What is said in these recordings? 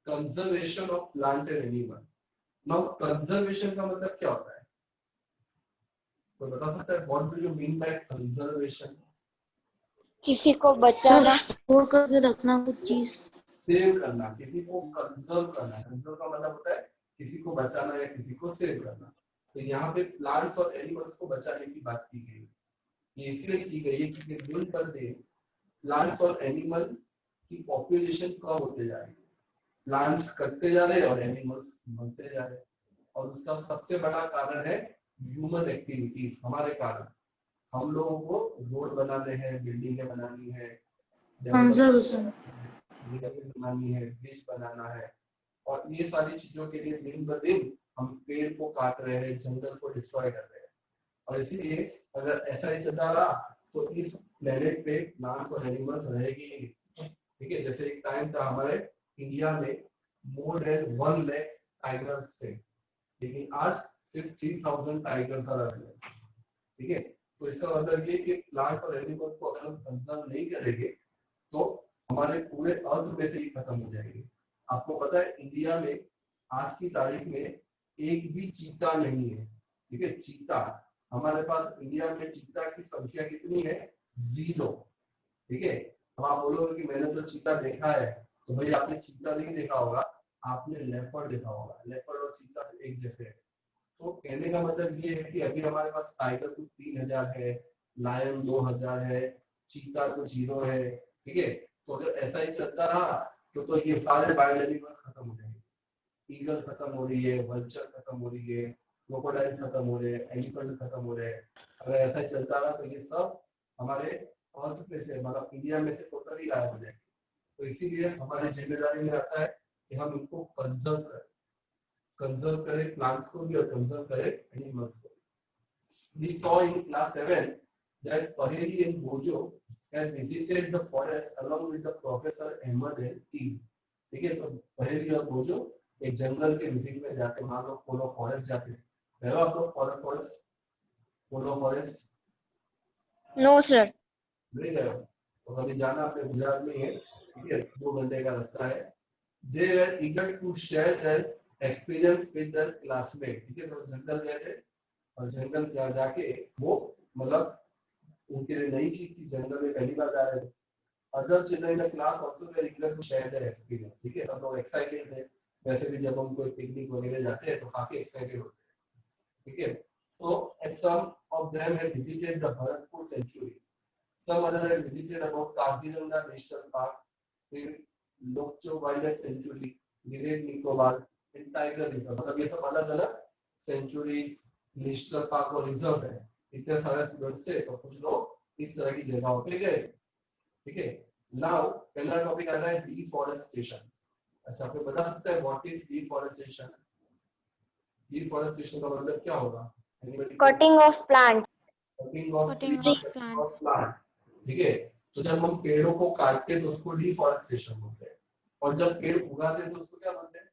Conservation of plant and animal. Now conservation का मतलब क्या होता है, तो बता सकता है what do you mean by conservation? किसी को बचाना, स्टोर करके रखना कुछ चीज, सेव करना, किसी को कंजर्व करना। कंजर्व का मतलब होता है किसी को बचाना या किसी को सेव करना। तो यहाँ पे प्लांट्स और एनिमल्स को बचाने की बात की गई। ये इसलिए की गई है क्योंकि दिन पर दिन प्लांट्स और एनिमल की पॉपुलेशन कम होते जा रही है। प्लांट्स कटते जा रहे हैं और एनिमल्स मरते जा रहे हैं, और उसका सबसे बड़ा कारण है ह्यूमन एक्टिविटीज। हमारे कारण, हम लोगों को रोड बनाने हैं, बिल्डिंगें बनानी है, कंजर्वेशन बनानी है, ब्रिज बनाना है, और ये सारी चीजों के लिए दिन ब दिन हम पेड़ को काट रहे हैं, जंगल को डिस्ट्रॉय कर रहे हैं। और इसीलिए अगर ऐसा ही चलता रहा तो इस प्लेनेट पे प्लांट्स और एनिमल्स रहेगी नहीं। ठीक है, जैसे एक टाइम था हमारे इंडिया में मोर देन 1 लाख टाइगर्स थे, लेकिन आज सिर्फ 3000 टाइगर्स आर अवेलेबल। ठीक है, तो इसका मतलब ये कि प्लांट और एनिमल को अगर हम कंजर्व नहीं करेंगे तो हमारे पूरे अर्थ में से ही खत्म हो जाएंगे। आपको पता है इंडिया में आज की तारीख में एक भी चीता नहीं है। ठीक है, चीता हमारे पास इंडिया में चीता की संख्या कितनी है? 0। ठीक है, अब आप बोलोगे कि मैंने तो चीता देखा है, तो भाई आपने चीता नहीं देखा होगा, आपने लेपर्ड देखा होगा। लेपर्ड और चीता एक जैसे है। तो कहने का मतलब ये है कि अभी हमारे पास टाइगर कुछ 3000 है, लायन 2000 है, चीता तो 0 है। ठीक है, तो अगर ऐसा ही चलता रहा तो ये सारे वाइल्ड एनिमल्स खत्म हो जाएंगे। ईगल खत्म हो रही है, वल्चर खत्म हो रही है, क्रोकोडाइल खत्म हो रहे हैं, एलिफेंट खत्म हो रहे हैं। अगर ऐसा ही चलता रहा तो ये सब हमारे अर्थ पे से, मतलब इंडिया में से टोटली गायब हो जाएंगे। तो इसीलिए हमारी जिम्मेदारी में आता है कि हम इनको कंजर्व करें, प्लांट्स को भी, और कंजर्व करें एनिमल्स को। We saw in class 7 that Paheli and Bojo had visited the forest along with the professor Ahmed and team. ठीक है, तो पहेली और बोझो एक जंगल के विजिट में जाते हैं, वहां लोग पोलो फॉरेस्ट जाते हैं। गए हो आप लोग पोलो फॉरेस्ट? No sir. नहीं गए हो तो कभी जाना, अपने गुजरात में है। ठीक है, 2 घंटे का रास्ता है। They were eager to share their experience with their classmates. ठीक है, तो जंगल गए थे और जंगल जाके वो, मतलब उनके लिए नई चीज थी, जंगल में पहली बार जा रहे थे। Other children in the class also were eager to share their experience. ठीक है, सब लोग एक्साइटेड थे। वैसे भी जब हम कोई पिकनिक वगैरह जाते हैं तो काफी एक्साइटेड होते हैं। ठीक है, so some of them had visited the Bharatpur sanctuary, some other had visited about Kaziranga national park, फिर लोकचो wild life sanctuary, great Nicobar and tiger reserve. मतलब ये सब अलग अलग सेंचुरीज, नेशनल पार्क और रिजर्व है। इतने सारे स्टूडेंट्स थे, तो कुछ लोग इस तरह की जगहों पे गए। ठीक है, नाउ पहला टॉपिक आ रहा है डिफॉरेस्टेशन। अच्छा, आपको बता सकते हैं व्हाट इज डिफॉरेस्टेशन? डिफॉरेस्टेशन का मतलब क्या होगा? Cutting of plant. Cutting of plant. ठीक है, तो जब हम पेड़ों को काटते हैं तो उसको डिफॉरेस्टेशन बोलते हैं, और जब पेड़ उगाते हैं तो उसको क्या बोलते हैं?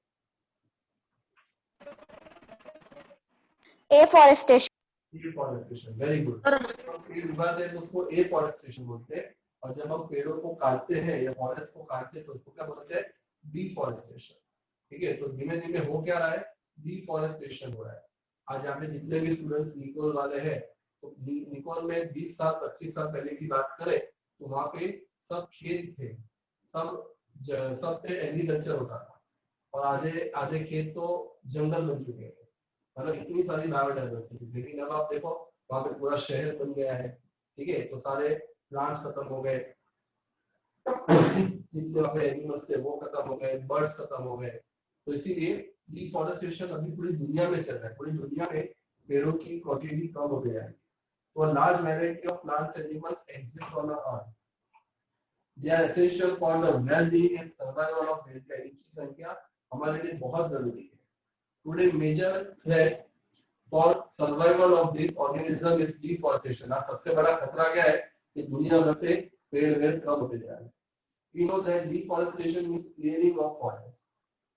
एफॉरेस्टेशन। Deforestation, very good. पेड़ उगाते हैं तो उसको एफॉरेस्टेशन बोलते हैं, और जब हम पेड़ों को काटते हैं या फॉरेस्ट को काटते हैं तो उसको क्या बोलते हैं? डिफॉरेस्टेशन। ठीक है, तो धीमे धीमे हो क्या रहा है? डिफॉरेस्टेशन हो रहा है। आज यहाँ पे जितने भी स्टूडेंट्स निकोल वाले हैं, तो निकोल में 20 साल 25 साल पहले की बात करें तो वहाँ पे सब खेत थे, सब पे एग्रीकल्चर होता था, और आधे आधे खेत तो जंगल बन चुके हैं। मतलब इतनी सारी बायोडाइवर्सिटी। लेकिन अब आप देखो वहाँ पे पूरा शहर बन गया है। ठीक है, तो सारे प्लांट्स खत्म हो गए, जितने वहाँ पे एनिमल्स थे वो खत्म हो गए, बर्ड्स खत्म हो गए। तो इसीलिए डिफॉरेस्टेशन अभी पूरी दुनिया में चल रहा है। पूरी दुनिया में पेड़ों की क्वांटिटी कम होती जा रही है। तो large variety of plants and animals exist on earth. They are essential for the well-being and survival of mankind. इनकी संख्या हमारे लिए बहुत जरूरी है। Today major threat for survival of this organism is deforestation. आज सबसे बड़ा खतरा क्या है कि दुनिया भर से पेड़ कम होते जा रहे हैं। We know that deforestation means clearing of forest.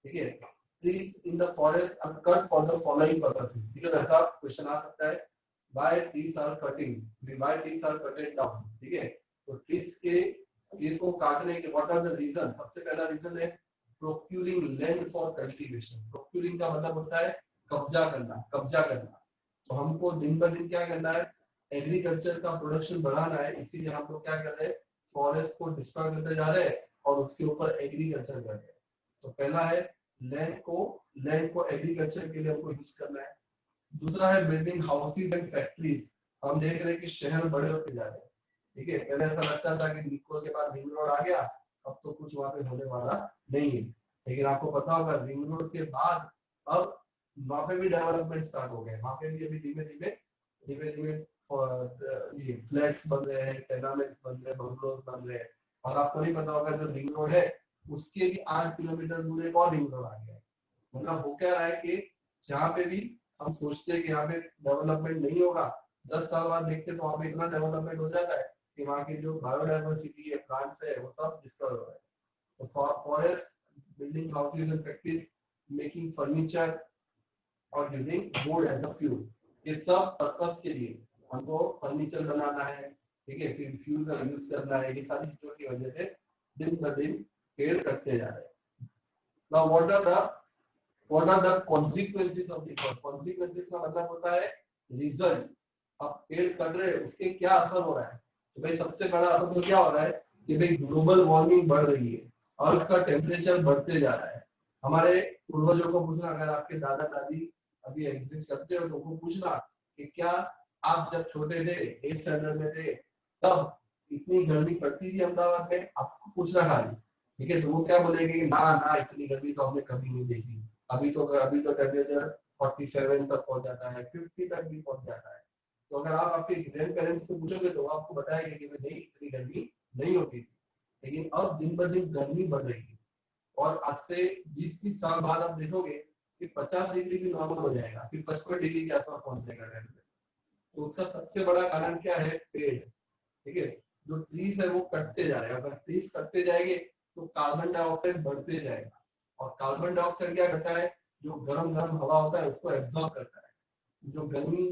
ठीक है, trees in the forest are cut for the following purposes. ठीक है, ऐसा क्वेश्चन आ सकता है, why trees are cutting, why trees are cut down. ठीक है, तो trees को काटने के what are the reason? सबसे पहला रीजन है procuring land for cultivation. Procuring का मतलब होता है कब्जा करना, कब्जा करना। तो हमको दिन ब दिन क्या करना है, एग्रीकल्चर का प्रोडक्शन बढ़ाना है, इसीलिए हम लोग क्या कर रहे हैं, फॉरेस्ट को डिस्ट्रॉय करते जा रहे हैं और उसके ऊपर एग्रीकल्चर कर रहे हैं। तो पहला है लैंड को एग्रीकल्चर के लिए हमको यूज करना है। दूसरा है बिल्डिंग हाउसेज एंड फैक्ट्रीज। हम देख रहे हैं कि शहर बड़े होते जा रहे हैं, ठीक है। पहले ऐसा लगता था कि निकोल के बाद रिंग रोड आ गया, अब तो कुछ वहां पे होने वाला नहीं है। लेकिन आपको पता होगा रिंग रोड के बाद अब वहां पे भी डेवलपमेंट स्टार्ट हो गए। वहां पे भी अभी धीमे धीमे ये फ्लैट्स बन रहे हैं, टेनामेंट्स बन रहे हैं, बंगलोज बन रहे हैं। और आपको नहीं पता होगा जो रिंग रोड है उसके भी 8 किलोमीटर दूर एक और रिंग रोड आ गया है। मतलब हो क्या रहा है कि जहाँ पे भी हम सोचते हैं कि यहाँ पे डेवलपमेंट नहीं होगा, 10 साल बाद देखते तो वहाँ पे इतना डेवलपमेंट हो जाता है कि वहाँ की जो बायोडाइवर्सिटी है, प्लांट्स है, वो सब डिस्ट्रॉय हो रहा है। तो forest, building houses and factories, making furniture और using wood as a fuel, ये सब पर्पस के लिए हमको फर्नीचर बनाना है, ठीक है, फिर फ्यूल का यूज करना है। ये सारी चीजों की वजह से दिन ब दिन पेड़ कटते जा रहे हैं। Now what are the consequences of the forest? Consequences का मतलब होता है रिजल्ट। अब पेड़ कट रहे हैं उसके क्या असर हो रहा है, तो भाई सबसे बड़ा असर तो क्या हो रहा है कि भाई ग्लोबल वार्मिंग बढ़ रही है, अर्थ का टेम्परेचर बढ़ते जा रहा है। हमारे पूर्वजों को पूछना, अगर आपके दादा दादी अभी एग्जिस्ट करते हो तो उनको पूछना कि क्या आप जब छोटे थे, 8th स्टैंडर्ड में थे, तब इतनी गर्मी पड़ती थी अहमदाबाद में? आपको पूछना खाली, ठीक है। तो वो क्या बोलेंगे कि ना ना, इतनी गर्मी तो हमने कभी नहीं देखी। अभी तो टेम्परेचर 47 तक पहुंच जाता है, 50 तक भी पहुंच जाता है। तो अगर आप आपके ग्रैंड पेरेंट्स को पूछोगे तो आपको बताएंगे कि नहीं, इतनी गर्मी नहीं होती थी। लेकिन अब दिन ब दिन गर्मी बढ़ रही है और आज से 20-30 साल बाद आप देखोगे कि 50 डिग्री भी नॉर्मल हो जाएगा, फिर 55 डिग्री के आसपास पहुंच जाएगा टेम्परेचर। तो उसका सबसे बड़ा कारण क्या है? पेड़, ठीक है। जो ट्रीज है वो कटते जा रहे हैं। अगर ट्रीज कटते जाएंगे तो कार्बन डाइऑक्साइड बढ़ते जाएगा, और कार्बन डाइऑक्साइड क्या करता है, जो गरम गरम हवा होता है उसको एब्जॉर्ब करता है। जो गर्मी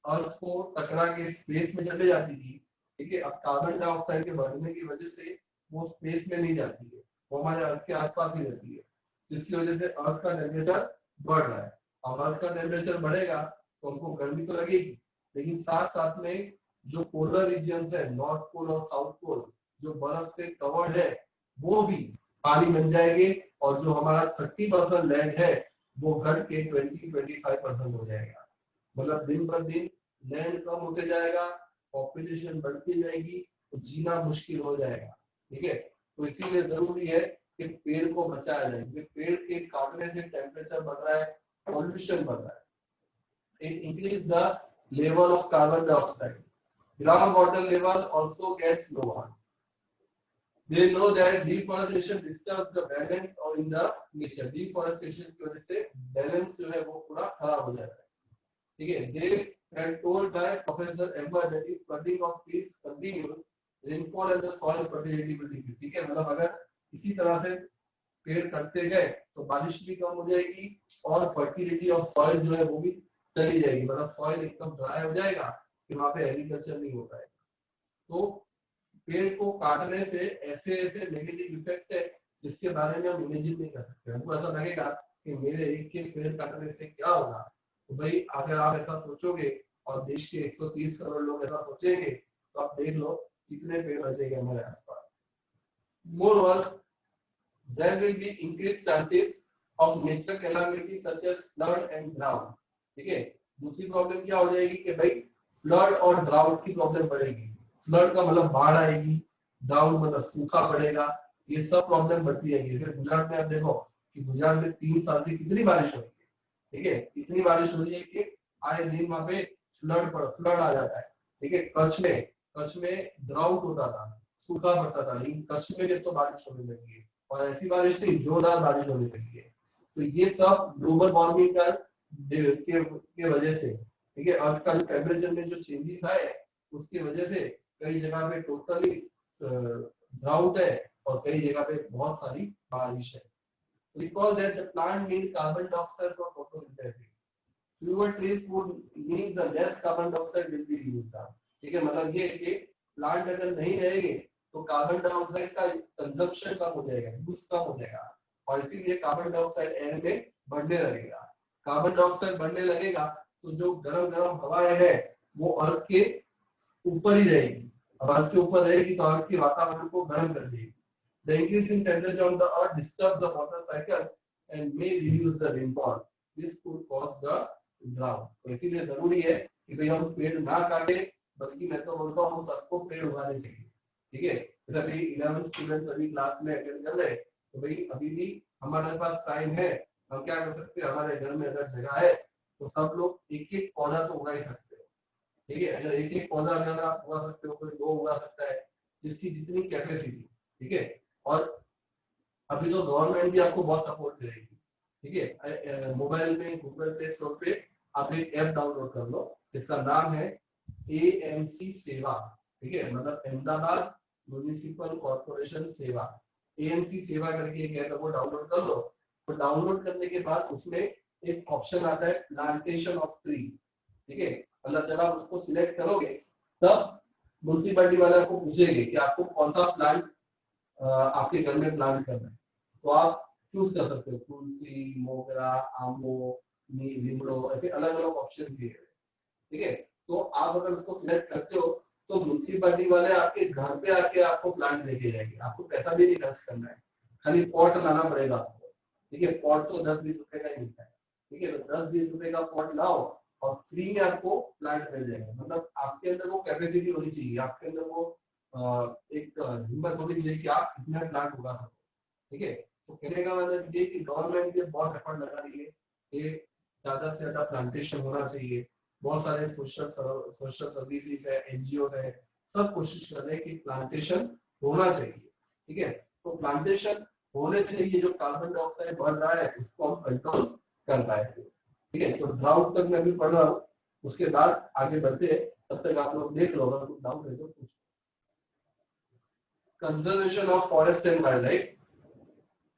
अर्थ को टकरा के स्पेस में चले जाती थी, ठीक है, अब कार्बन डाइऑक्साइड के बढ़ने की वजह से वो स्पेस में नहीं जाती है, वो हमारे अर्थ के आसपास ही रहती है, जिसकी वजह से अर्थ का टेम्परेचर बढ़ रहा है। अब अर्थ का टेम्परेचर बढ़ेगा तो हमको गर्मी तो लगेगी, लेकिन साथ साथ में जो पोलर रीजन्स है, नॉर्थ पोल और साउथ पोल, जो बर्फ से कवर्ड है, वो भी पानी बन जाएंगे, और जो हमारा 30% लैंड है वो घट के 20-25% हो जाएगा। मतलब दिन पर दिन लैंड कम होते जाएगा, पॉपुलेशन बढ़ती जाएगी, तो जीना मुश्किल हो जाएगा, ठीक है। तो इसीलिए जरूरी है कि पेड़ को बचाया जाए, क्योंकि पेड़ के काटने से टेम्परेचर बढ़ रहा है, पॉल्यूशन बढ़ रहा है। It increases the level of carbon dioxide. Groundwater level also gets lower. They know that deforestation disturbs the balance और in the nature. Deforestation की वजह से balance जो है वो पूरा खराब हो जाता है, ठीक है। They are told by Professor Emma that if cutting of trees continues, rainfall and the soil fertility will decrease. ठीक है, मतलब अगर इसी तरह से पेड़ कटते गए तो बारिश भी कम हो जाएगी और फर्टिलिटी ऑफ सॉइल जो है वो भी चली जाएगी। मतलब सॉइल एकदम ड्राई हो जाएगा, फिर वहां पे एग्रीकल्चर नहीं हो पाएगा। तो पेड़ को काटने से ऐसे ऐसे नेगेटिव इफेक्ट है जिसके बारे में हम इमेजिन नहीं कर सकते। हमको ऐसा लगेगा कि मेरे एक के पेड़ काटने से क्या होगा। तो भाई अगर आप ऐसा सोचोगे और देश के 130 करोड़ लोग ऐसा सोचेंगे तो आप देख लो कितने पेड़ बचेंगे हमारे आसपास। Moreover, there will be increased chances of natural calamities such as flood and drought, ठीक है। दूसरी प्रॉब्लम क्या हो जाएगी कि भाई फ्लड और ड्राउट की प्रॉब्लम बढ़ेगी। फ्लड का मतलब बाढ़ आएगी, ड्राउट मतलब सूखा पड़ेगा, ये सब प्रॉब्लम बढ़ती जाएगी। जैसे गुजरात में आप देखो कि गुजरात में 3 साल से कितनी बारिश हो रही है, ठीक है, इतनी बारिश हो रही है कि आए दिन वहां पे फ्लड आ जाता है, ठीक है। कच्छ में ड्राउट होता था, सूखा पड़ता था, लेकिन कच्छ में तो बारिश होने लगी है, और ऐसी बारिश नहीं, जोरदार बारिश होने लगी है। तो ये सब ग्लोबल वार्मिंग का के वजह से, ठीक है, अर्थ का टेम्परेचर में जो चेंजेस आए उसकी वजह से कई जगह पे टोटली ड्राउट है और कई जगह पे बहुत सारी बारिश है। Recall that the plant needs carbon dioxide for photosynthesis. Fewer trees would mean the less carbon dioxide will be used. ठीक है, मतलब ये कि प्लांट अगर नहीं रहेंगे तो कार्बन डाइऑक्साइड का कंजम्पशन कम हो जाएगा, यूज कम हो जाएगा। और इसीलिए कार्बन डाइऑक्साइड एयर में बढ़ने लगेगा। कार्बन डाइऑक्साइड बढ़ने लगेगा तो जो गर्म गर्म हवाएं है वो अर्थ के ऊपर ही रहेगी। अब अर्थ के ऊपर रहेगी तो अर्थ के वातावरण को गर्म कर देगी। The increase in temperature on the earth disturbs the water cycle and may reduce the rainfall. This could cause the drought. तो इसीलिए जरूरी है कि भाई हम पेड़ ना काटे, बल्कि मैं तो बोलता हूँ सबको पेड़ उगाने चाहिए। ठीक है, जैसे अभी 11 स्टूडेंट्स अभी क्लास में अटेंड कर रहे हैं, तो भाई अभी भी हमारे पास टाइम है, हम क्या कर सकते हैं, हमारे घर में अगर जगह है तो सब लोग एक एक पौधा तो उगा ही सकते हो। ठीक है, अगर एक एक पौधा अगर आप उगा सकते हो, कोई 2 उगा सकता है, जिसकी जितनी कैपेसिटी। ठीक है, और अभी तो गवर्नमेंट भी आपको बहुत सपोर्ट करेगी। ठीक है, मोबाइल में गूगल प्ले स्टोर पे आप एक ऐप डाउनलोड कर लो जिसका नाम है एएमसी सेवा। ठीक है, मतलब अहमदाबाद म्युनिसिपल कॉर्पोरेशन सेवा, एएमसी सेवा करके एक ऐप को डाउनलोड कर लो। तो डाउनलोड करने के बाद उसमें एक ऑप्शन आता है प्लांटेशन ऑफ ट्री। ठीक है, मतलब जब आप उसको सिलेक्ट करोगे तब म्युनिसिपैलिटी वाले आपको पूछेंगे कि आपको कौन सा प्लांट आपके घर में प्लांट करना है, तो आप चूज कर सकते हो, तुलसी, मोगरा, आमो, नीमड़ो, ऐसे अलग अलग ऑप्शन दिए हैं। ठीक है, तो आप अगर उसको सिलेक्ट करते हो तो म्युनिसिपैलिटी वाले आपके घर पे आके आपको प्लांट देके जाएंगे। आपको पैसा भी नहीं खर्च करना है, खाली पॉट लाना पड़ेगा आपको। ठीक है, पॉट तो 10-20 रुपए का ही मिलता है। ठीक है, तो 10-20 रुपए का पॉट लाओ और फ्री में आपको प्लांट मिल जाएगा। मतलब आपके अंदर वो कैपेसिटी होनी चाहिए, आपके अंदर वो एक हिम्मत होनी चाहिए कि आप इतना प्लांट उगा सको। ठीक है, तो कहने का मतलब ये कि गवर्नमेंट भी बहुत एफर्ट लगा रही है कि ज्यादा से ज्यादा प्लांटेशन होना चाहिए। बहुत सारे सोशल सर्विसेज है, एनजीओ है, सब कोशिश कर रहे हैं कि प्लांटेशन होना चाहिए। ठीक है, तो प्लांटेशन होने से ये जो कार्बन डाइऑक्साइड बढ़ रहा है उसको हम कंट्रोल कर पाएंगे। ठीक है, तो ड्राउट तक मैं भी पढ़ रहा हूँ, उसके बाद आगे बढ़ते हैं। तब तक आप लोग देख लो, अगर कुछ डाउट है तो पूछो। Conservation of forest and wildlife.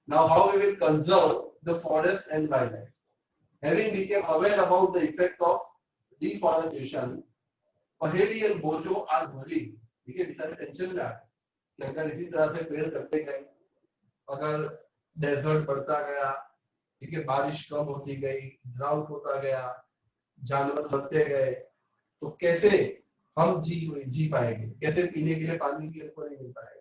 Now, how we will conserve the forest and wildlife? Having become aware about the effect of deforestation, पहेली और बोझो आर भरी। ठीक है, बेचारे टेंशन में आ गए कि अगर इसी तरह से पेड़ कटते गए, अगर डेजर्ट बढ़ता गया, ठीक है, बारिश कम होती गई, ड्राउट होता गया, जानवर मरते गए, तो कैसे हम जी पाएंगे, कैसे पीने के लिए पानी भी हमको नहीं मिल पाएगा।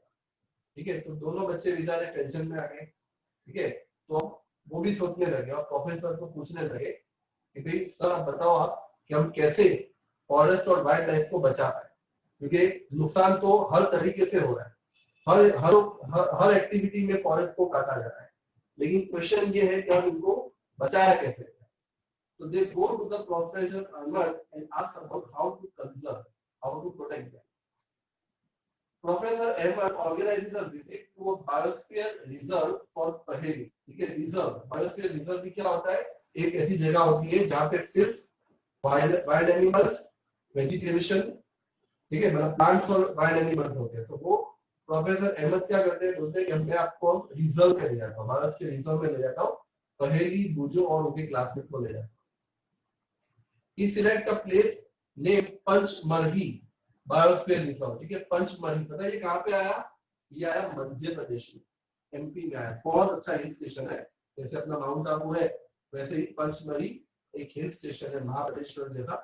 ठीक है, तो दोनों बच्चे बेचारे टेंशन में आ गए। ठीक है, तो वो भी सोचने लगे और प्रोफेसर को पूछने लगे कि भाई सर आप बताओ आप कि हम कैसे फॉरेस्ट और वाइल्ड लाइफ को बचा पाए, क्योंकि नुकसान तो हर तरीके से हो रहा है, हर हर हर एक्टिविटी में फॉरेस्ट को काटा जा रहा है, लेकिन क्वेश्चन ये है कि हम इनको बचाया कैसे। तो they go to the professor Ahmed and ask about how to conserve, how to protect them. Professor Ahmed organizes a visit to a biosphere reserve for पहेली। ठीक है, रिजर्व, बायोस्फीयर रिजर्व भी क्या होता है, एक ऐसी जगह होती है जहाँ पे सिर्फ वाइल्ड एनिमल्स, वेजिटेशन, ठीक है, मतलब प्लांट्स और वाइल्ड एनिमल्स होते हैं। तो वो प्रोफेसर अहमद क्या करते हैं, बोलते हैं कि मैं आपको रिजर्व में ले जाता हूँ, बायोस्फीयर रिजर्व में ले जाता हूँ, पहेली, बूझो और उनके क्लासमेट को ले जाता हूँ। He select a place named Pachmarhi biosphere reserve. ठीक है, पंचमढ़ी, पता है ये कहाँ पे आया, ये आया मध्य प्रदेश में, एमपी में आया। बहुत अच्छा हिल स्टेशन है, जैसे अपना माउंट आबू है वैसे ही पंचमढ़ी एक हिल स्टेशन है, महाबलेश्वर जैसा।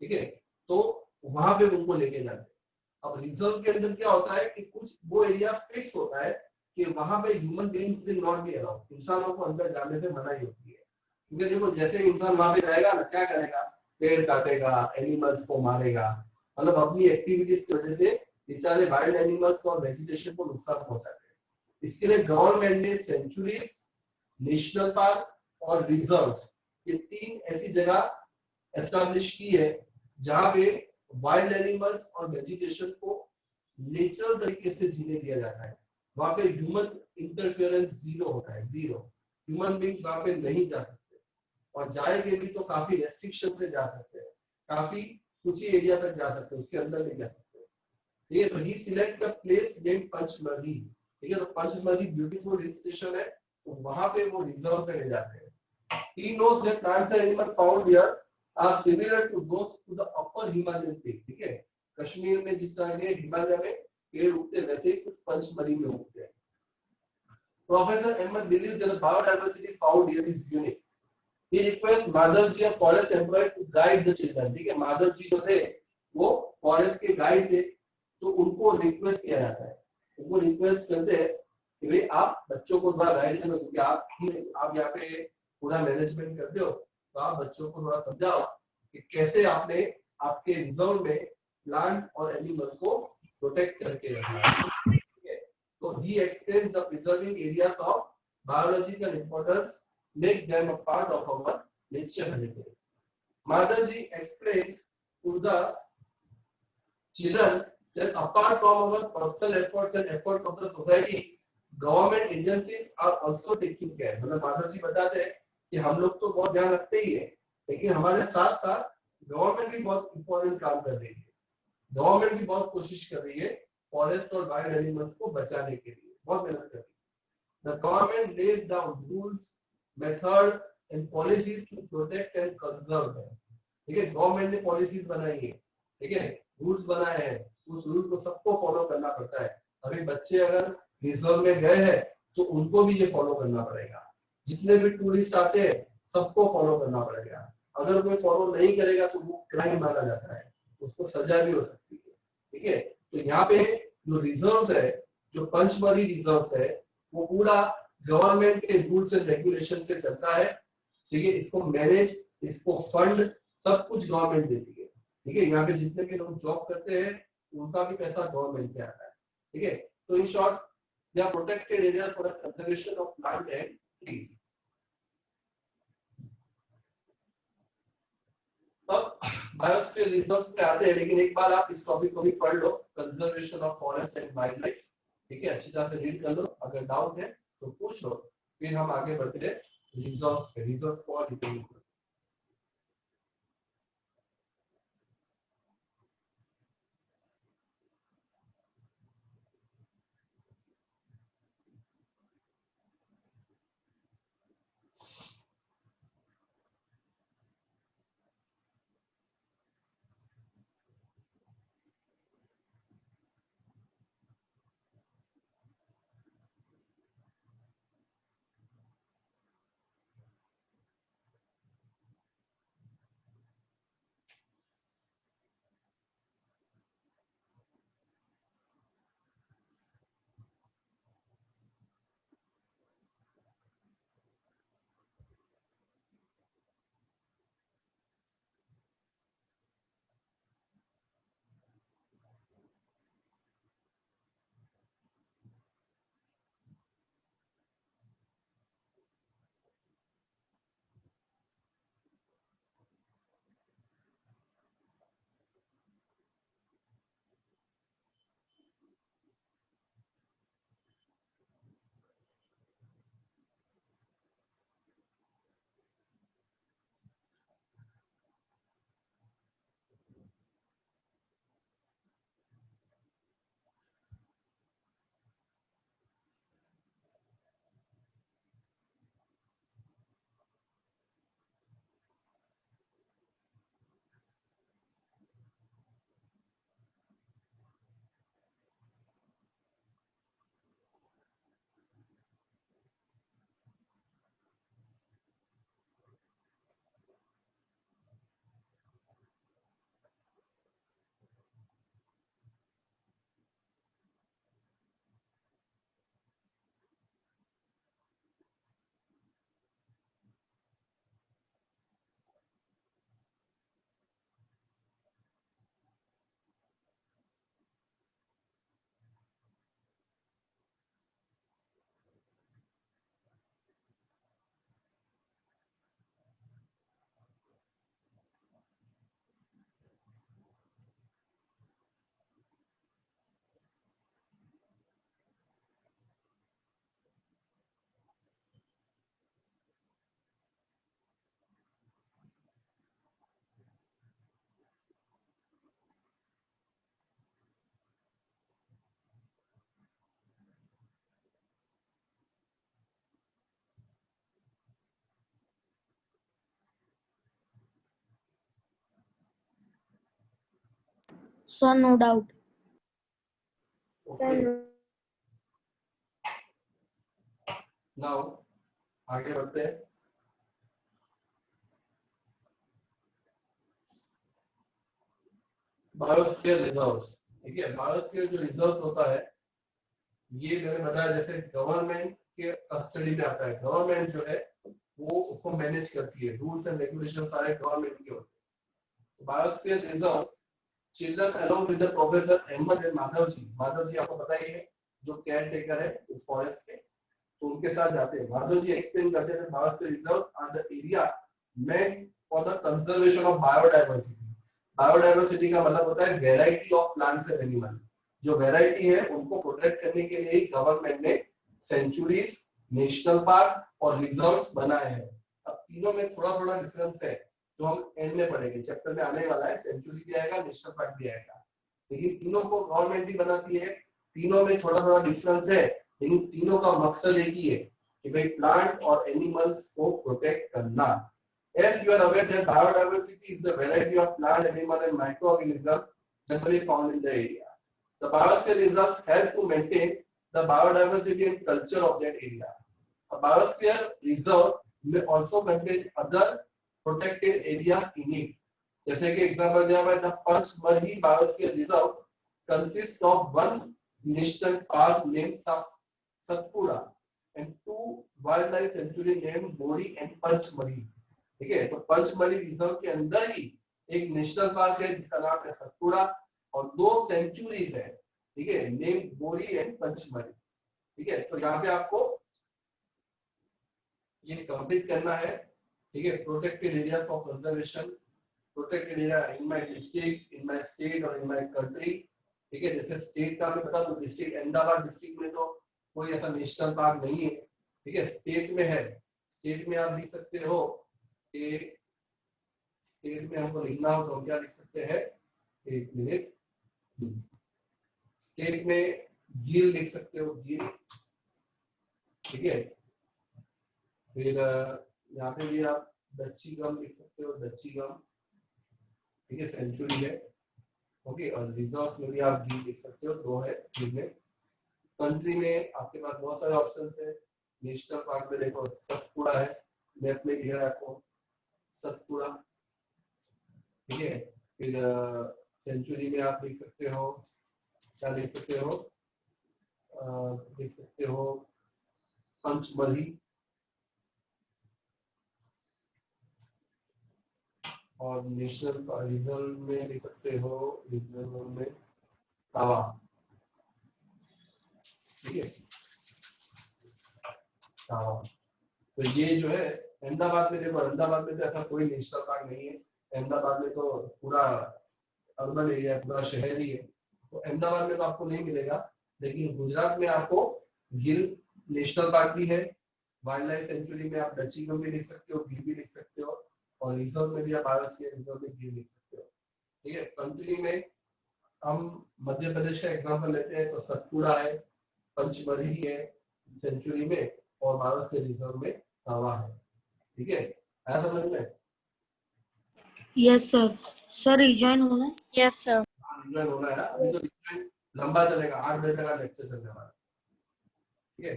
ठीक है, तो वहां पे उनको लेके जाते हैं। अब रिजर्व के अंदर क्या होता है कि कुछ वो एरिया फिक्स होता है कि वहां पे human beings will not be allowed, इंसानों को अंदर जाने से मनाही होती है। क्योंकि देखो जैसे इंसान वहां पे जाएगा ना, क्या करेगा, पेड़ काटेगा, एनिमल्स को मारेगा, मतलब अपनी एक्टिविटीज की वजह से बेचारे वाइल्ड एनिमल्स और वेजिटेशन को नुकसान पहुंचाते हैं। इसके लिए गवर्नमेंट ने सेंचुरीज, नेशनल पार्क और रिजर्व्स, ये 3 ऐसी जगह एस्टैब्लिश की है जहां पे वाइल्ड एनिमल्स और वेजिटेशन को नेचुरल तरीके से जीने दिया जाता है। वहां पे ह्यूमन इंटरफेरेंस जीरो होता है, जीरो। ह्यूमन बीइंग वहां पे नहीं जा सकते, और जाएंगे भी तो काफी रेस्ट्रिक्शन से जा सकते हैं, काफी कुछ ही एरिया तक जा सकते हैं, उसके अंदर नहीं जा सकते। ठीक है, तो he select the place name Pachmarhi. ठीक है, तो पंचमढ़ी ब्यूटीफुल हिल स्टेशन है, तो वहां पे वो रिजर्व पे ले जाते हैं। He knows that plants and animals found here are similar to those to the upper Himalayan peak। ठीक है, कश्मीर में जिस तरह के हिमालय में पेड़ उगते वैसे ही कुछ पंचमढ़ी में उगते हैं। Professor Emmett believes that the biodiversity found here is unique. He requests Madhav ji, a forest employee, to guide the children. ठीक है, माधव जी जो थे वो फॉरेस्ट के गाइड थे, तो उनको रिक्वेस्ट किया जाता है, उनको रिक्वेस्ट करते हैं कि भाई आप बच्चों को थोड़ा गाइड करो, क्योंकि आप यहाँ पे पूरा मैनेजमेंट करते हो, तो आप बच्चों को थोड़ा समझाओ कि कैसे आपने आपके रिजर्व में प्लांट और एनिमल को प्रोटेक्ट करके रखना है. So he explains the preserving areas of biological importance make them a part of our nature heritage. Madhaji explains to the children that apart from our personal efforts and efforts of the society, government agencies are also taking care. मतलब माधवजी बताते हैं कि हम लोग तो बहुत ध्यान रखते ही है, लेकिन हमारे साथ साथ गवर्नमेंट भी बहुत इंपॉर्टेंट काम कर रही है. गवर्नमेंट भी बहुत कोशिश कर रही है फॉरेस्ट और वाइल्ड एनिमल्स को बचाने के लिए, बहुत मेहनत कर रही है. The government lays down rules, method and policies to protect and conserve them. ठीक है, गवर्नमेंट ने पॉलिसीज बनाई है, ठीक है, रूल्स बनाए हैं, उस रूल को सबको फॉलो करना पड़ता है. अभी बच्चे अगर रिजर्व में गए हैं तो उनको भी ये फॉलो करना पड़ेगा. जितने भी टूरिस्ट आते हैं सबको फॉलो करना पड़ेगा. अगर कोई फॉलो नहीं करेगा तो वो क्राइम माना जाता है, उसको सजा भी हो सकती है. ठीक है, तो यहाँ पे जो रिजर्व है, जो पंचमढ़ी रिजर्व है, वो पूरा गवर्नमेंट के रूल्स एंड रेगुलेशन से चलता है. ठीक है, इसको मैनेज, इसको फंड सब कुछ गवर्नमेंट देती है. ठीक है, यहाँ पे जितने भी लोग जॉब करते हैं उनका भी पैसा गवर्नमेंट से आता है. ठीक है, तो in short they are protected areas for the conservation of plant and trees. अब बायोस्फीयर रिजर्व्स पे आते हैं, लेकिन एक बार आप इस टॉपिक को भी पढ़ लो, conservation of forest and wild life. ठीक है, अच्छी तरह से रीड कर लो, अगर डाउट है तो पूछ लो, फिर हम आगे बढ़ते हैं रिजर्व्स पे. रिजर्व को detail Sir, no doubt. Okay. Now आगे बढ़ते हैं। बायोस्फीयर रिजर्व्स, ठीक है। बायोस्फीयर जो रिजर्व्स होता है, ये मैंने बताया जैसे गवर्नमेंट के कस्टडी में आता है। गवर्नमेंट जो है वो उसको मैनेज करती है, रूल्स एंड रेगुलेशन सारे गवर्नमेंट के होते हैं। Biosphere reserves children along with the professor Ahmed and Madhav ji आपको पता ही है, जो केयर टेकर है उस फॉरेस्ट के, तो उनके साथ जाते हैं। माधव जी एक्सप्लेन करते हैं biosphere reserves are the area meant for the conservation of biodiversity. Biodiversity का मतलब होता है variety of plants and animal. जो वैरायटी है उनको प्रोटेक्ट करने के लिए गवर्नमेंट ने सेंचुरीज, नेशनल पार्क और रिजर्व्स बनाए हैं। अब तीनों में थोड़ा थोड़ा डिफरेंस है जो हम एंड में पढ़ेंगे, चैप्टर में आने वाला है। सेंचुरी भी आएगा, नेशनल पार्क भी आएगा, लेकिन तीनों को गवर्नमेंट ही बनाती है। तीनों में थोड़ा थोड़ा डिफरेंस है, लेकिन तीनों का मकसद एक ही है कि भाई प्लांट और एनिमल्स को प्रोटेक्ट करना। As you are aware that biodiversity is the variety of plant, animal and microorganisms generally found in the area. The biosphere reserves help to maintain the biodiversity and culture of that area. A biosphere reserve may also contain other protected areas in it. जैसे कि example दिया हुआ है, the Panchmarhi Biosphere Reserve consists of one national park named Satpura and two wildlife sanctuary named Bori and Panchmarhi. ठीक है, तो Pachmarhi reserve के अंदर ही एक नेशनल पार्क है जिसका नाम है सतपुड़ा, और दो सेंचुरीज है, ठीक है, नेम बोरी एंड पंचमढ़ी। ठीक है, तो यहाँ पे आपको ये कंप्लीट करना है। ठीक है, protected area for conservation, protected area in my district, in my state और इन माय कंट्री। ठीक है, जैसे स्टेट का हमें पता, तो डिस्ट्रिक्ट अहमदाबाद डिस्ट्रिक्ट में तो कोई ऐसा नेशनल पार्क नहीं है। ठीक है, स्टेट में है। स्टेट में आप लिख सकते हो कि स्टेट में हमको लिखना हो तो हम क्या लिख सकते हैं, एक मिनट, स्टेट में गिर लिख सकते हो, गिर। ठीक है, फिर यहाँ पे भी आप दच्ची गम लिख सकते हो, दच्ची गम। ठीक है, सेंचुरी है। ओके, और रिजर्व में भी आप गिर लिख सकते हो, दो है में। कंट्री में आपके पास बहुत सारे ऑप्शंस है। नेशनल पार्क में देखो सतपुड़ा है, मैप में दिया है आपको सतपुड़ा। ठीक है, फिर सेंचुरी में आप लिख सकते हो, क्या लिख सकते हो, लिख सकते हो पंचमढ़ी, और नेशनल रिजर्व में लिख सकते हो, रिजर्व में तावा। ठीक है, तावा। तो ये जो है अहमदाबाद में, देखो अहमदाबाद में तो ऐसा कोई नेशनल पार्क नहीं है। अहमदाबाद में तो पूरा अर्बन एरिया है, पूरा शहर ही है, तो अहमदाबाद में तो आपको नहीं मिलेगा। लेकिन गुजरात में आपको गिर नेशनल पार्क भी है, वाइल्ड लाइफ सेंचुरी में आप दच्ची गम भी लिख सकते हो, गिर भी लिख सकते हो, और रिजर्व में भी आप बायोस्फीयर रिजर्व में गिर लिख सकते हो। ठीक है, कंट्री में हम मध्य प्रदेश का एग्जांपल लेते हैं तो सतपुड़ा है, पंचमढ़ी है सेंचुरी में, और बायोस्फीयर रिजर्व में तावा है। ठीक है, आया समझ में? Yes sir. सर रिजॉइन होना है? Yes, sir. रिजॉइन होना है ना, अभी तो रिजॉइन लंबा चलेगा, 8 घंटे का लेक्चर चलने वाला है। ठीक है,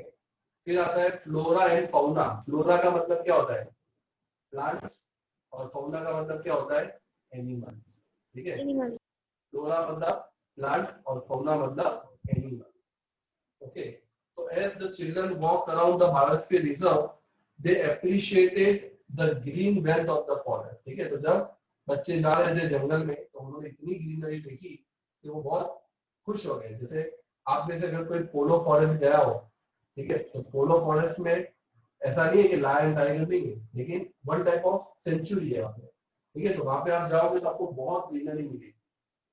फिर आता है फ्लोरा एंड फाउना। फ्लोरा का मतलब क्या होता है, प्लांट्स, और फाउना का मतलब क्या होता है, एनिमल्स। ठीक है, Animal. फ्लोरा मतलब प्लांट्स और फाउना मतलब एनिमल। ओके, तो as the children walked around the biosphere reserve, they appreciated the green wealth of the forest. ठीक है, तो जब बच्चे जा रहे थे जंगल में तो उन्होंने इतनी ग्रीनरी देखी कि वो बहुत खुश हो गए। जैसे आप में से अगर कोई पोलो फॉरेस्ट गया हो, ठीक है, तो पोलो फॉरेस्ट में ऐसा नहीं है कि लायन टाइगर नहीं है, लेकिन वन टाइप ऑफ सेंचुरी है वहाँ पे। ठीक है, तो वहां पे आप जाओगे तो आपको बहुत ग्रीनरी मिलेगी।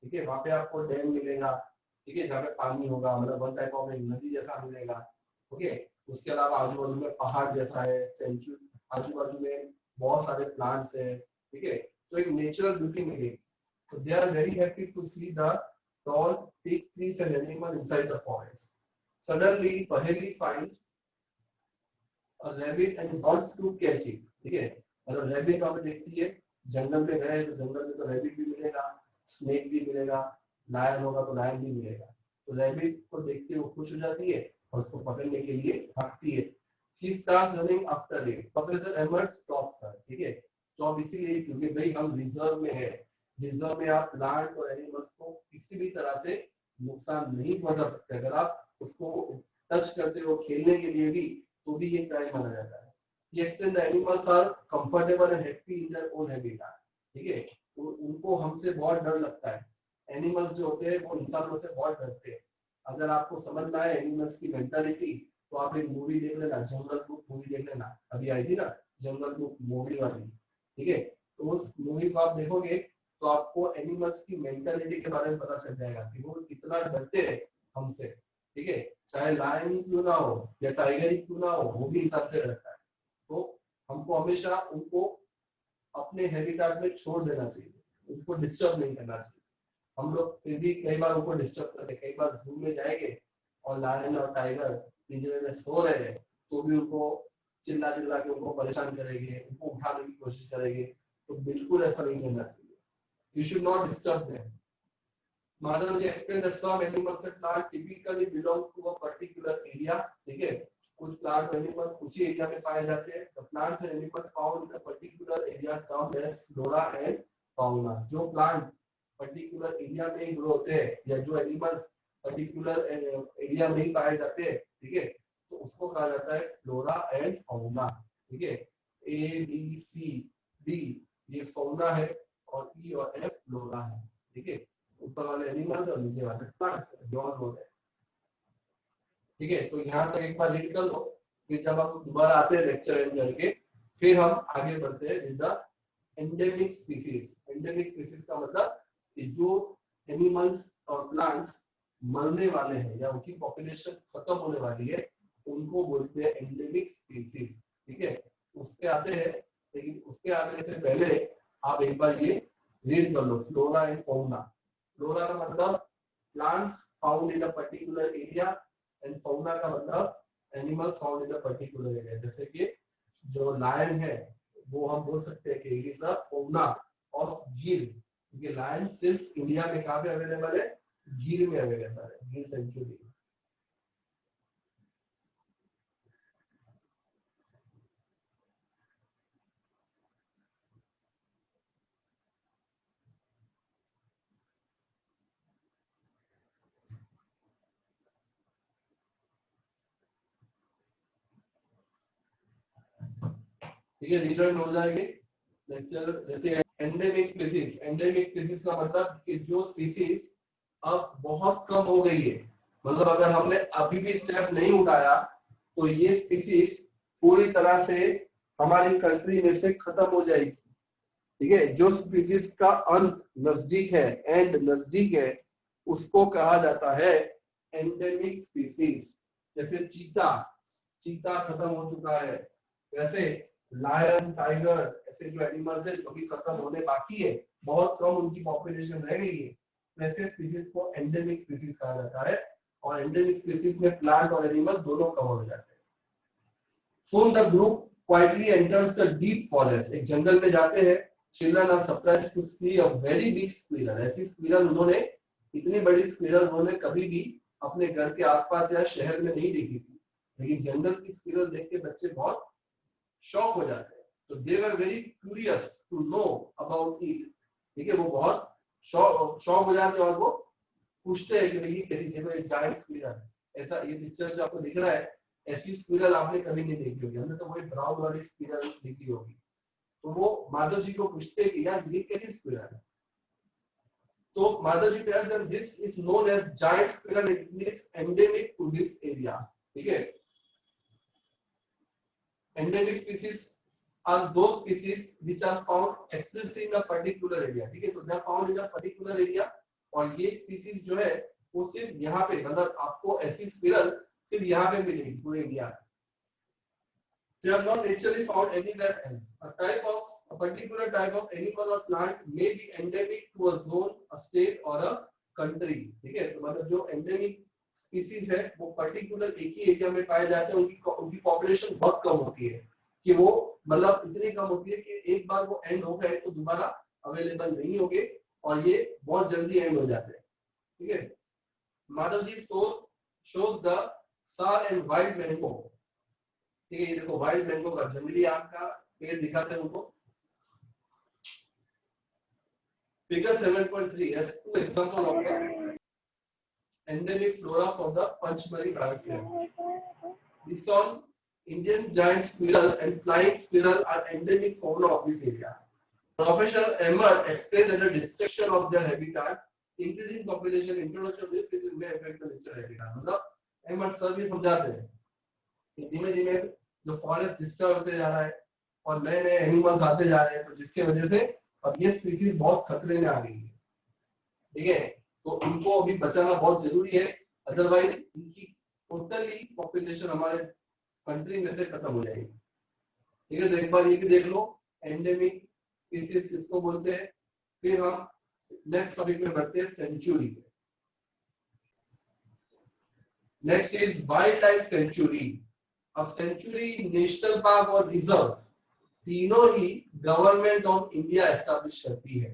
ठीक है, वहां पे आपको डैम मिलेगा, ठीक है, जहाँ पे पानी होगा, मतलब वन टाइप ऑफ नदी जैसा मिलेगा। ओके, उसके अलावा आजू बाजू में पहाड़ जैसा है, सेंचुरी आजू बाजू में बहुत सारे प्लांट्स है। ठीक है, तो एक नेचुरल ब्यूटी मिलेगी। तो they are very happy to see the tall thick trees and animal inside the forest. Suddenly Paheli finds a rabbit and wants to catch it. ठीक है, मतलब रैबिट वहां पे देखती है, जंगल में गए तो जंगल में तो रैबिट भी मिलेगा, स्नेक भी मिलेगा, लायन होगा तो लायन भी मिलेगा। तो रैबिट को देखते वो खुश हो जाती है और उसको पकड़ने के लिए भागती है। She starts running after it. Professor Emmett stops her. ठीक है, स्टॉप इसीलिए क्योंकि भाई हम रिजर्व में है। रिजर्व में आप प्लांट और एनिमल्स को किसी भी तरह से नुकसान नहीं पहुंचा सकते। अगर आप उसको टच करते हो खेलने के लिए भी तो भी ये क्राइम माना जाता है। ये explain the animals are comfortable and happy in their own habitat. ठीक है, उनको हमसे बहुत डर लगता है। एनिमल्स जो होते हैं वो इंसानों से बहुत डरते हैं। अगर आपको समझ में आए एनिमल्स की मेंटालिटी तो आप एक मूवी देख लेना, जंगल बुक मूवी देख लेना, अभी आई थी ना जंगल बुक मूवी वाली। ठीक है, तो उस मूवी को आप देखोगे तो आपको एनिमल्स की मेंटालिटी के बारे में पता चल जाएगा कि वो कितना डरते हैं हमसे। ठीक है, चाहे लायन ही क्यों ना हो या टाइगर ही क्यों ना हो, वो भी इंसान से डरता है। तो हमको हमेशा उनको अपने हैबिटेट में छोड़ देना चाहिए, उनको डिस्टर्ब नहीं करना चाहिए। हम लोग फिर भी कई बार उनको डिस्टर्ब करते हैं। कई बार जू में जाएंगे और लायन और टाइगर पिंजरे में सो रहे हैं तो भी उनको चिल्ला चिल्ला के उनको परेशान करेंगे, उनको उठाने की कोशिश करेंगे। तो बिल्कुल ऐसा नहीं करना चाहिए। You should not disturb them. Madhav ji explained that some animals and plants typically belong to a particular area. ठीक है, कुछ प्लांट एनिमल कुछ ही एरिया में पाए जाते हैं। The plants and animals found in a particular area termed as flora and fauna. जो plant particular area में ही ग्रो होते हैं या जो एनिमल्स पर्टिकुलर एरिया में ही पाए जाते हैं, ठीक है, तो उसको कहा जाता है फ्लोरा एंड फाउना। ठीक है, ए बी सी डी ये फाउना है और ई और एफ फ्लोरा है। ठीक है, ऊपर वाले एनिमल्स और नीचे वाले प्लांट्स दोनों होते हैं। ठीक है, तो यहाँ तक एक बार रीड कर लो, फिर जब हम दोबारा आते हैं लेक्चर एंड करके फिर हम आगे बढ़ते हैं with the endemic species. Endemic species का मतलब कि जो एनिमल्स और प्लांट्स मरने वाले हैं या उनकी पॉपुलेशन खत्म होने वाली है उनको बोलते हैं एंडेमिक स्पीसीज। ठीक है, उस पे आते हैं, लेकिन उसके आने से पहले आप एक बार ये रीड कर लो, फ्लोरा एंड फाउना। फ्लोरा का मतलब plants found in a particular area and fauna का मतलब animals found in a particular area. जैसे कि जो लायन है वो हम बोल सकते हैं कि it is the fauna of गिर, क्योंकि लायन सिर्फ इंडिया में कहां पे अवेलेबल है, गिर में अवेलेबल है, गिर सेंचुरी। ठीक है, रिजॉइन हो जाएंगे लेक्चर। जैसे एंडेमिक स्पीसीज, एंडेमिक स्पीसीज का मतलब कि जो स्पीसीज अब बहुत कम हो गई है, मतलब अगर हमने अभी भी स्टेप नहीं उठाया तो ये स्पीसीज पूरी तरह से हमारी कंट्री में से खत्म हो जाएगी। ठीक है, जो स्पीसीज का अंत नजदीक है, एंड नजदीक है, उसको कहा जाता है एंडेमिक स्पीसीज। जैसे चीता, चीता खत्म हो चुका है, वैसे लायन टाइगर ऐसे जो एनिमल्स है जो भी खत्म होने बाकी है, बहुत कम उनकी पॉपुलेशन रह गई है, वैसे स्पीसीज को एंडेमिक स्पीसीज कहा जाता है। और एंडेमिक स्पीसीज में प्लांट और एनिमल दोनों कवर हो जाते हैं। Soon the group quietly enters the deep forest. एक जंगल में जाते हैं। Children are surprised to see a very big squirrel. ऐसी स्क्विरल उन्होंने, इतनी बड़ी स्क्विरल उन्होंने कभी भी अपने घर के आसपास या शहर में नहीं देखी थी, लेकिन जंगल की स्क्विरल देख के बच्चे बहुत शॉक हो जाते हैं। तो they were very curious to know about it. ठीक है, वो बहुत शॉक हो जाते हैं और वो पूछते हैं कि ये कैसी, देखो ये जायंट स्क्विरल है। ऐसा ये पिक्चर जो आपको दिख रहा है, ऐसी स्क्विरल आपने कभी नहीं देखी होगी, हमने तो वही ब्राउन वाली स्क्विरल देखी होगी। तो वो माधव जी को पूछते हैं कि यार ये कैसी स्क्विरल है। तो Madhav ji tells them this is known as giant squirrel, it is endemic to this area. ठीक है, endemic species are those species which are found exclusively in a particular area. ठीक है, तो they are found in a particular area और ये species जो है वो सिर्फ यहाँ पे, मतलब आपको ऐसी स्क्विरल सिर्फ यहाँ पे मिलेगी पूरे इंडिया में। They are not naturally found anywhere else. A particular type of animal or plant may be endemic to a zone, a state or a country. ठीक है, तो मतलब जो endemic species है वो पर्टिकुलर एक ही एरिया में पाए जाते हैं। उनकी पॉपुलेशन बहुत कम होती है कि वो मतलब इतनी कम होती है कि एक बार वो एंड हो गए तो दोबारा अवेलेबल नहीं होंगे और ये बहुत जल्दी एंड हो जाते हैं। ठीक है, माधव जी shows the sour and wild mango. ठीक है, ये देखो वाइल्ड मैंगो का जंगली आम का पेड़ दिखाते हैं उनको। Figure 7.3 has two example of the endemic flora for the Panchmari biosphere. This on Indian giant squirrel and flying squirrel are endemic fauna of this area. Professor Ahmed explained that the destruction of their habitat, increasing population, introduction of this species may affect the natural habitat. मतलब Ahmad sir भी समझाते हैं कि धीमे धीमे जो forest destroy होते जा रहा है और नए नए एनिमल्स आते जा रहे हैं, तो जिसके वजह से अब ये स्पीसीज बहुत खतरे में आ गई है। ठीक है, तो इनको अभी बचाना बहुत जरूरी है, अदरवाइज इनकी टोटली पॉपुलेशन हमारे कंट्री में से खत्म हो जाएगी। ठीक है, तो एक बार ये भी देख लो एंडेमिक स्पीसीज किसको बोलते हैं। फिर हम नेक्स्ट टॉपिक में बढ़ते हैं सेंचुरी पे। Next is wild life sanctuary. अब सेंचुरी, नेशनल पार्क और रिजर्व तीनों ही गवर्नमेंट ऑफ इंडिया एस्टैब्लिश करती है,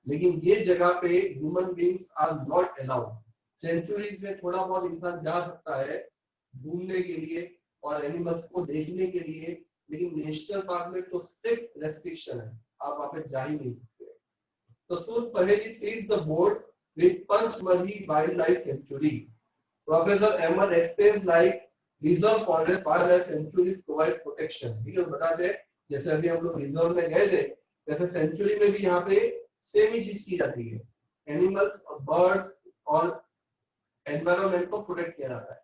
लेकिन ये जगह पे human beings are not allowed. Sanctuaries में थोड़ा बहुत इंसान जा सकता है घूमने के लिए और एनिमल्स को देखने के लिए, लेकिन नेशनल पार्क में तो स्ट्रिक्ट रेस्ट्रिक्शन है, आप वहां पे जा ही नहीं सकते। तो सुन Paheli sees the board with Pachmarhi wild life sanctuary. Professor Ahmad explains like reserve forest wildlife sanctuaries provide protection. ठीक है, बताते हैं जैसे अभी हम लोग रिजर्व में गए थे, वैसे सेंचुरी में भी यहाँ पे सेम ही चीज की जाती है, एनिमल्स और बर्ड्स और एनवायरनमेंट को प्रोटेक्ट किया जाता है।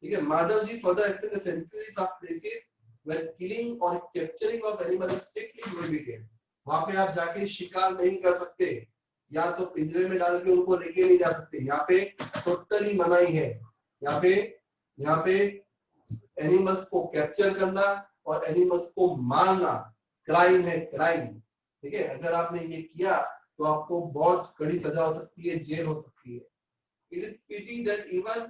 ठीक है, Madhav ji further explain the sanctuaries are places where killing और capturing of animal is strictly prohibited. वहां पे आप जाके शिकार नहीं कर सकते, या तो पिंजरे में डाल के उनको लेके नहीं जा सकते, यहाँ पे टोटली मनाही है। यहाँ पे एनिमल्स को कैप्चर करना और एनिमल्स को मारना क्राइम है, क्राइम। ठीक है, अगर आपने ये किया तो आपको बहुत कड़ी सजा हो सकती है, जेल हो सकती है। It is pity that even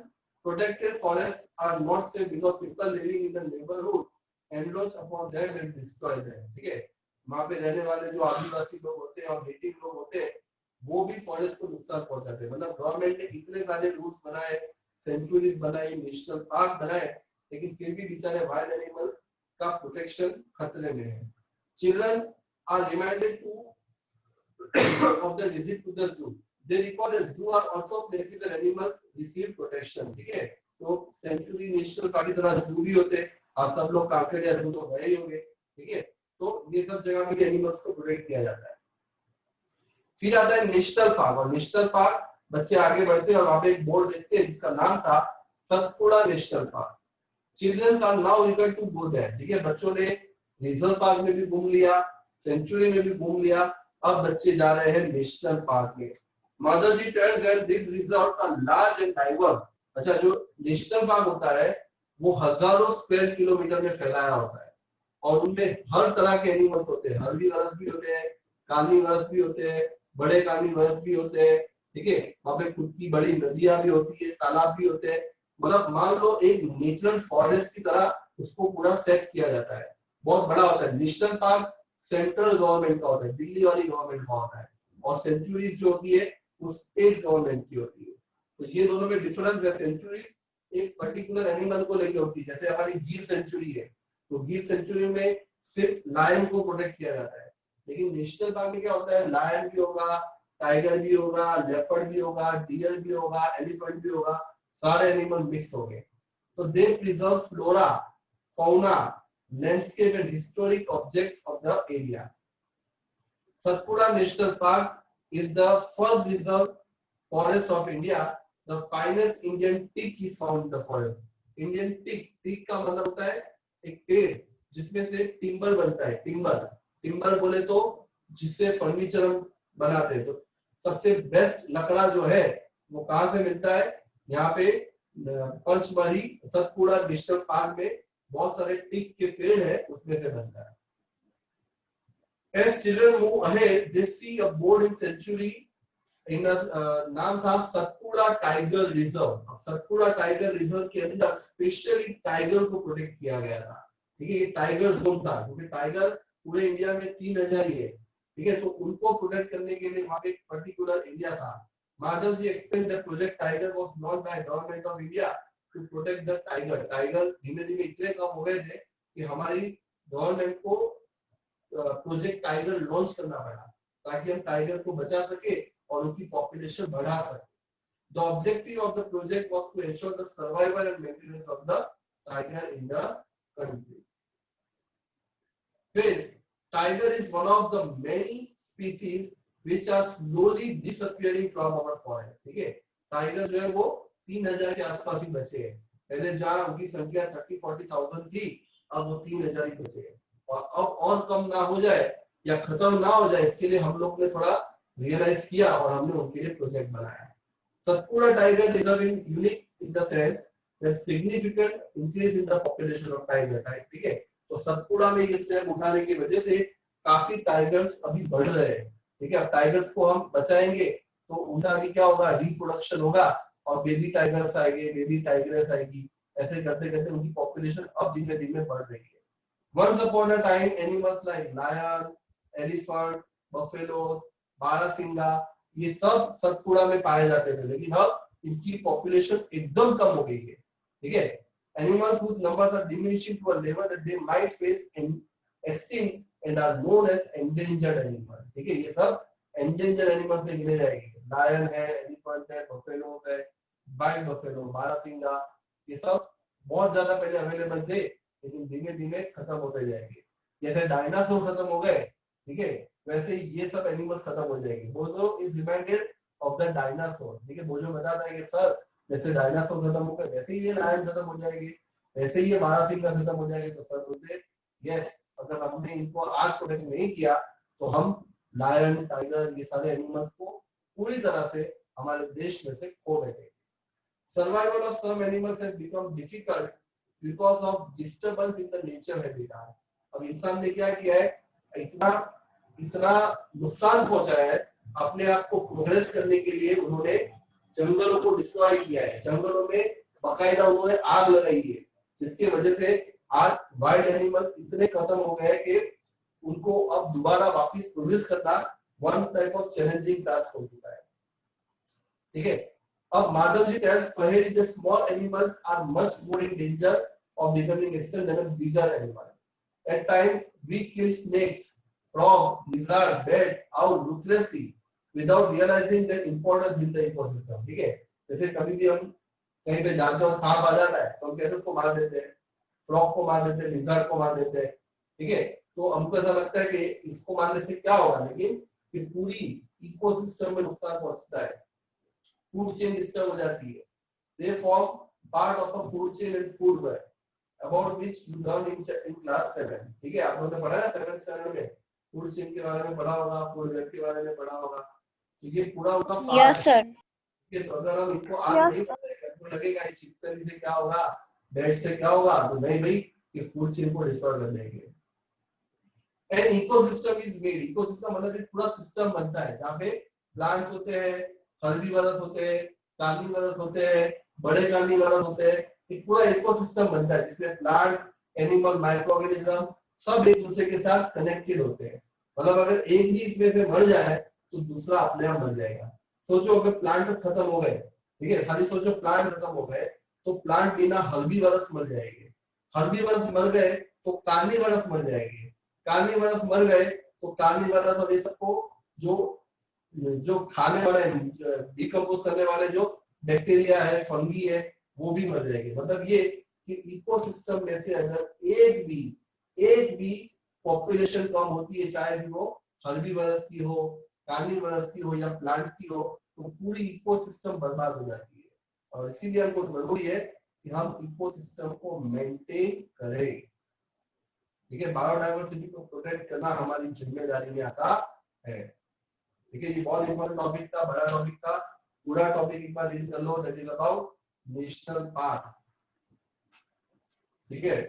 protected forests are not safe because people living in the neighborhood encroach upon them and destroy them. ठीक है, वहाँ पे रहने वाले जो आदिवासी लोग होते हैं और नेटिव लोग होते हैं, वो भी फॉरेस्ट को नुकसान पहुंचाते हैं। मतलब गवर्नमेंट ने इतने सारे रूल्स बनाए, सेंचुरीज बनाई, नेशनल पार्क बनाए, लेकिन फिर भी बेचारे वाइल्ड एनिमल्स का प्रोटेक्शन खतरे में है। Children are reminded to of the visit to the zoo. They record the zoo are also places where animals receive protection. ठीक है, तो सेंचुरी नेशनल पार्क की तरह जू भी होते हैं, आप सब लोग कांकेर या जू तो गए ही होंगे। ठीक है, तो ये सब जगह पे एनिमल्स को प्रोटेक्ट किया जाता है। फिर आता है नेशनल पार्क, और नेशनल पार्क बच्चे आगे बढ़ते हैं और वहां पे एक बोर्ड देखते हैं जिसका नाम था Satpura national park. Children are now eager to go there. ठीक है, बच्चों ने रिजर्व पार्क में भी घूम लिया, सेंचुरी में भी घूम लिया, अब बच्चे जा रहे हैं नेशनल पार्क में। Madhav ji tells that this reserves are large and diverse. अच्छा, जो नेशनल पार्क होता है वो हजारों स्क्वायर किलोमीटर में फैलाया होता है और उनमें हर तरह के एनिमल्स होते हैं, हर्बीवरस भी होते हैं, कार्निवरस भी होते हैं, बड़े कार्निवरस भी होते हैं। ठीक है, वहां पे खुद की बड़ी नदियां भी होती है, तालाब भी होते हैं। मतलब मान लो एक नेचुरल फॉरेस्ट की तरह उसको पूरा सेट किया जाता है, बहुत बड़ा होता है। नेशनल पार्क सेंट्रल गवर्नमेंट का होता है, दिल्ली वाली गवर्नमेंट का होता है, और सेंचुरीज जो होती है वो स्टेट गवर्नमेंट की होती है। तो ये दोनों में डिफरेंस है। सेंचुरीज एक पर्टिकुलर एनिमल को लेकर होती है, जैसे हमारी गिर सेंचुरी है, तो गिर सेंचुरी में सिर्फ लायन को प्रोटेक्ट किया जाता है, लेकिन नेशनल पार्क में क्या होता है, लायन भी होगा, टाइगर भी होगा, लेपर्ड भी होगा, डियर भी होगा, एलिफेंट भी होगा, सारे एनिमल मिक्स हो गए। तो they preserve flora, fauna, landscape and historic objects of the area. Satpura National Park is the first reserve forest of India. The finest Indian teak is found in the forest. Indian teak, teak का मतलब होता है एक पेड़ जिसमें से timber बनता है। टिम्बर बोले तो जिससे फर्नीचर हम बनाते हैं। तो सबसे बेस्ट लकड़ा जो है वो कहाँ से मिलता है, यहाँ पे पंचमढ़ी सतपुड़ा नेशनल पार्क में बहुत सारे टीक के पेड़ है, उसमें से बनता है। As children move ahead, they see a board in century in नाम था Satpura tiger reserve. Satpura tiger reserve के अंदर स्पेशली टाइगर को प्रोटेक्ट किया गया था। ठीक है, ये टाइगर जोन था क्योंकि टाइगर पूरे इंडिया में 3000 ही है। ठीक है, तो उनको प्रोटेक्ट करने के लिए वहां पे एक पर्टिकुलर एरिया था। Madhav ji explain the project tiger was not by government of India to protect the tiger. Tiger धीमे धीमे इतने कम हो गए थे कि हमारी गवर्नमेंट को प्रोजेक्ट टाइगर लॉन्च करना पड़ा ताकि हम टाइगर को बचा सके और उनकी पॉपुलेशन बढ़ा सके। The objective of the project was to ensure the survival and maintenance of the tiger in the country. फिर tiger is one of the many species which are slowly disappearing from our forest. ठीक है, tiger जो है वो 3000 के आसपास ही बचे हैं। पहले जहाँ उनकी संख्या 30-40,000 थी, अब वो 3000 ही बचे हैं। और अब और कम ना हो जाए या खत्म ना हो जाए, इसके लिए हम लोग ने थोड़ा रियलाइज किया और हमने उनके लिए प्रोजेक्ट बनाया। Satpura Tiger Reserve is unique in the sense that significant increase in the population of tiger type. ठीक है, तो सतपुड़ा में ये स्टेप उठाने की वजह से काफी टाइगर्स अभी बढ़ रहे हैं। ठीक है, अब टाइगर्स को हम बचाएंगे तो उनका भी क्या होगा, रिप्रोडक्शन होगा और बेबी टाइगर्स आएंगे, बेबी टाइग्रेस आएगी। ऐसे करते करते उनकी पॉपुलेशन अब धीमे धीमे बढ़ रही है। Once upon a time, animals like lion, elephant, buffalo, बारहसिंगा ये सब सतपुड़ा में पाए जाते थे, लेकिन अब इनकी पॉपुलेशन एकदम कम हो गई है। ठीक है, animals whose numbers are diminishing to a level that they might face extinct and are known as endangered animals. ठीक है, ये सब endangered animals में गिने जाएंगे। लायन है, एलिफेंट है, बफेलो है, वाइल्ड बफेलो, बारहसिंगा, ये सब बहुत ज्यादा पहले अवेलेबल थे, लेकिन धीमे धीमे खत्म होते जाएंगे। जैसे डायनासोर खत्म हो गए, ठीक है, वैसे ये सब एनिमल्स खत्म हो जाएंगे। बोजो is reminded of the dinosaur. ठीक है, बोजो बताता है कि सर जैसे डायनासोर खत्म हो गए वैसे ही ये लायन खत्म हो जाएंगे, वैसे ही ये बारहसिंगा खत्म हो जाएंगे। तो सर बोलते यस, अगर हमने इनको आज प्रोटेक्ट नहीं किया तो हम लायन, टाइगर, ये सारे एनिमल्स को पूरी तरह से हमारे देश में से खो बैठेंगे। Survival of some animals has become difficult because of disturbance in the nature habitat. अब इंसान ने क्या किया है, इतना नुकसान पहुंचाया है, अपने आप को प्रोग्रेस करने के लिए उन्होंने जंगलों को डिस्ट्रॉय किया है। जंगलों में बाकायदा उन्होंने आग लगाई है, जिसकी वजह से आज वाइल्ड एनिमल इतने खत्म हो गए कि उनको अब दोबारा वापस प्रोड्यूस करना one type of challenging task हो चुका है। ठीक है, अब माधव जी टेल्स पहले the small animals are much more in danger of becoming extinct than a bigger animal. At times we kill snakes, frog, lizard, bat out ruthlessly without realizing their importance in the ecosystem. ठीक है, जैसे कभी भी हम कहीं पे जाते हो, सांप आ जाता है तो हम कैसे उसको मार देते हैं, फ्रॉग को मार देते हैं, लिजर्ड को मार देते हैं। ठीक है, तो हमको ऐसा लगता है कि इसको मारने से क्या होगा, लेकिन कि पूरी इकोसिस्टम में नुकसान पहुंचता है, फूड चेन डिस्टर्ब हो जाती है। They form part of a food chain and food web about which you learn in class 7। ठीक है, आप लोगों ने पढ़ा है 7th स्टैंडर्ड में, फूड चेन के बारे में पढ़ा होगा, फूड वेब के बारे में पढ़ा होगा। तो ये पूरा उनका यस सर। ये तो अगर हम इनको आज नहीं पढ़ेंगे तो लगेगा ये चिकन से क्या होगा, डेट से क्या होगा, तो नहीं भाई, ये फूड चेन को डिस्ट्रॉय कर देंगे। And ecosystem is made, ecosystem मतलब एक पूरा सिस्टम बनता है जहाँ पे प्लांट्स होते हैं, हर्बीवरस होते हैं, कार्निवरस होते हैं, बड़े कार्निवरस होते हैं। एक पूरा इकोसिस्टम बनता है जिसमें प्लांट, एनिमल, माइक्रो ऑर्गेनिज्म सब एक दूसरे के साथ कनेक्टेड होते हैं। मतलब अगर एक भी इसमें से मर जाए तो दूसरा अपने आप मर जाएगा। सोचो अगर प्लांट खत्म हो गए, ठीक है, खाली सोचो प्लांट खत्म हो गए तो प्लांट बिना हर्बीवरस मर जाएंगे, हर्बीवरस मर गए तो कार्निवरस मर जाएंगे, कार्निवरस मर गए तो कार्निवरस और ये सबको जो खाने वाले, डिकम्पोज करने वाले जो बैक्टीरिया है, फंगी है, वो भी मर जाएंगे। मतलब ये कि इकोसिस्टम में से अगर एक भी पॉपुलेशन कम होती है, चाहे वो हर्बीवरस की हो, कार्निवरस की हो या प्लांट की हो, तो पूरी इकोसिस्टम बर्बाद हो जाती है। और इसीलिए हमको जरूरी है कि हम इकोसिस्टम को मेंटेन करें। ठीक है, बायोडायवर्सिटी को प्रोटेक्ट करना हमारी जिम्मेदारी में आता है। ठीक है, ये बहुत इंपॉर्टेंट टॉपिक था, बड़ा टॉपिक था। पूरा टॉपिक एक बार रीड कर लो, that is about national park. ठीक है,